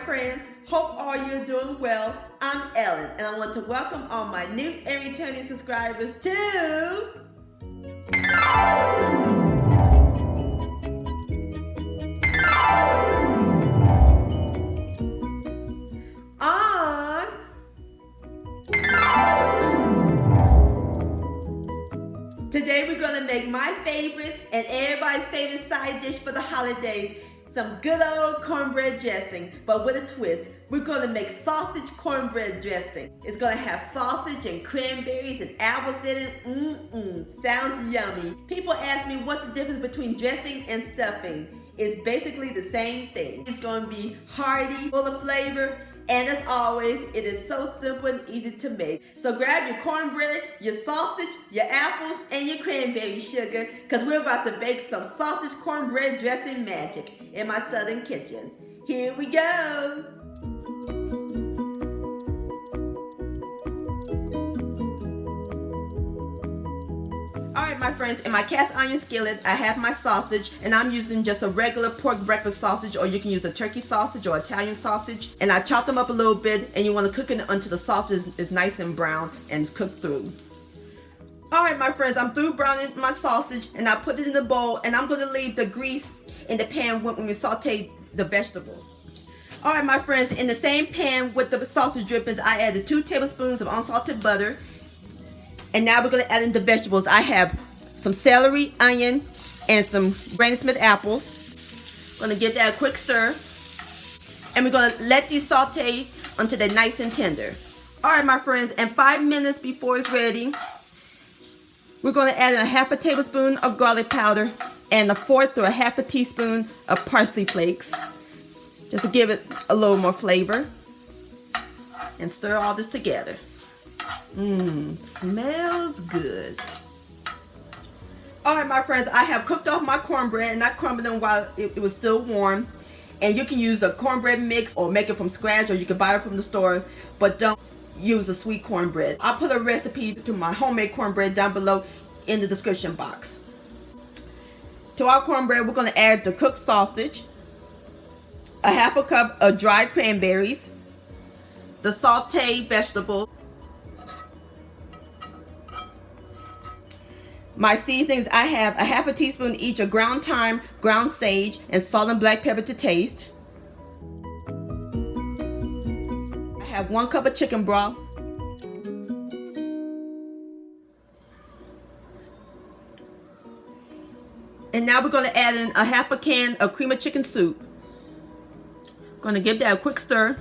friends, hope all you're doing well. I'm Ellen, and I want to welcome all my new and returning subscribers to on Today we're going to make my favorite and everybody's favorite side dish for the holidays. Some good old cornbread dressing, but with a twist. We're going to make sausage cornbread dressing. It's going to have sausage and cranberries and apples in it. Sounds yummy. People ask me what's the difference between dressing and stuffing. It's basically the same thing. It's going to be hearty, full of flavor, and as always, it is so simple and easy to make. So grab your cornbread, your sausage, your apples, and your cranberry sugar, because we're about to bake some sausage cornbread dressing magic in my southern kitchen. Here we go. Alright my friends, in my cast iron skillet I have my sausage, and I'm using just a regular pork breakfast sausage, or you can use a turkey sausage or Italian sausage, and I chopped them up a little bit, and you want to cook it until the sausage is nice and brown and it's cooked through. Alright my friends, I'm through browning my sausage, and I put it in the bowl, and I'm going to leave the grease in the pan when we saute the vegetables. Alright my friends, in the same pan with the sausage drippings I added 2 tablespoons of unsalted butter. And now we're going to add in the vegetables. I have some celery, onion, and some Granny Smith apples. Going to give that a quick stir. And we're going to let these saute until they're nice and tender. Alright my friends, and 5 minutes before it's ready, we're going to add in a half a tablespoon of garlic powder and a fourth or a half a teaspoon of parsley flakes. Just to give it a little more flavor. And stir all this together. Smells good. Alright my friends, I have cooked off my cornbread, and I crumbled them while it was still warm. And you can use a cornbread mix or make it from scratch, or you can buy it from the store, but don't use a sweet cornbread. I'll put a recipe to my homemade cornbread down below in the description box. To our cornbread, we're going to add the cooked sausage, a half a cup of dried cranberries, the sauteed vegetables, my seasonings. I have a half a teaspoon each of ground thyme, ground sage, and salt and black pepper to taste. I have 1 cup of chicken broth. And now we're going to add in a half a can of cream of chicken soup. Going to give that a quick stir.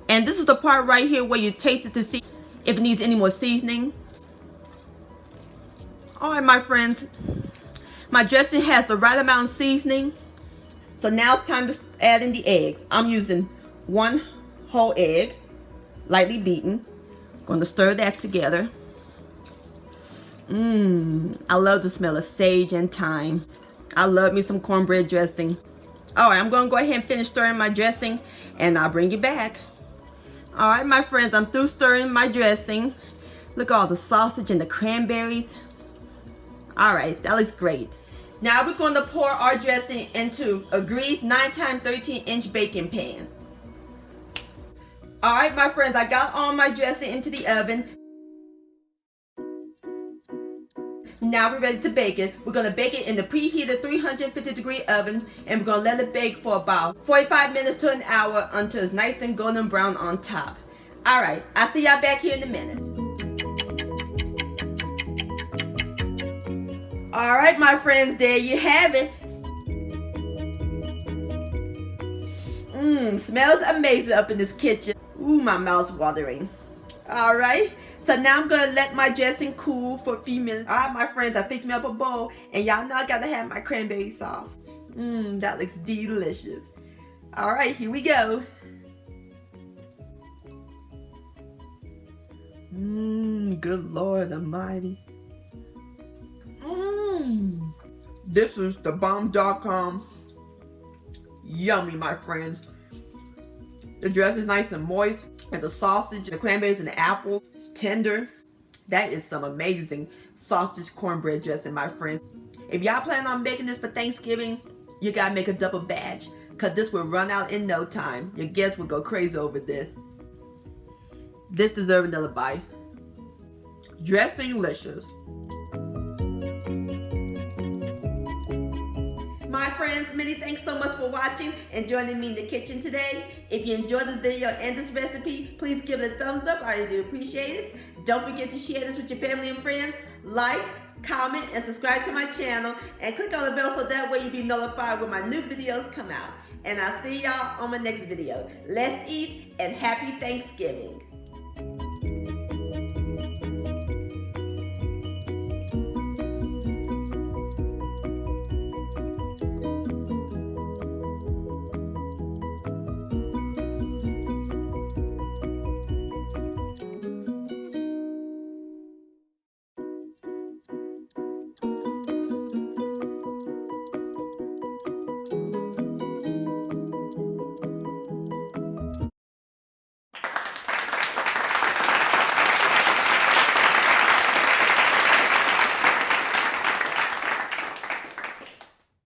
And this is the part right here where you taste it to see if it needs any more seasoning. Alright my friends, my dressing has the right amount of seasoning. So now it's time to add in the egg. I'm using 1 whole egg, lightly beaten. Going to stir that together. I love the smell of sage and thyme. I love me some cornbread dressing. Alright, I'm going to go ahead and finish stirring my dressing, and I'll bring you back. Alright my friends, I'm through stirring my dressing. Look at all the sausage and the cranberries. Alright, that looks great. Now we're going to pour our dressing into a greased 9x13-inch baking pan. Alright my friends, I got all my dressing into the oven. Now we're ready to bake it. We're going to bake it in the preheated 350-degree oven, and we're going to let it bake for about 45 minutes to an hour until it's nice and golden brown on top. Alright, I'll see y'all back here in a minute. Alright my friends, there you have it. Smells amazing up in this kitchen. Ooh, my mouth's watering. Alright, so now I'm going to let my dressing cool for a few minutes. Alright my friends, I fixed me up a bowl, and y'all know I got to have my cranberry sauce. That looks delicious. Alright, here we go. Good Lord Almighty. This is the bomb.com. Yummy, my friends. The dressing is nice and moist, and the sausage, the cranberries, and the apples is tender. That is some amazing sausage cornbread dressing, my friends. If y'all plan on making this for Thanksgiving, you gotta make a double batch, because this will run out in no time. Your guests will go crazy over this. This deserves another bite. Dressinglicious. My friends, many thanks so much for watching and joining me in the kitchen today. If you enjoyed this video and this recipe, please give it a thumbs up. I really do appreciate it. Don't forget to share this with your family and friends. Like, comment, and subscribe to my channel. And click on the bell so that way you'll be notified when my new videos come out. And I'll see y'all on my next video. Let's eat and happy Thanksgiving.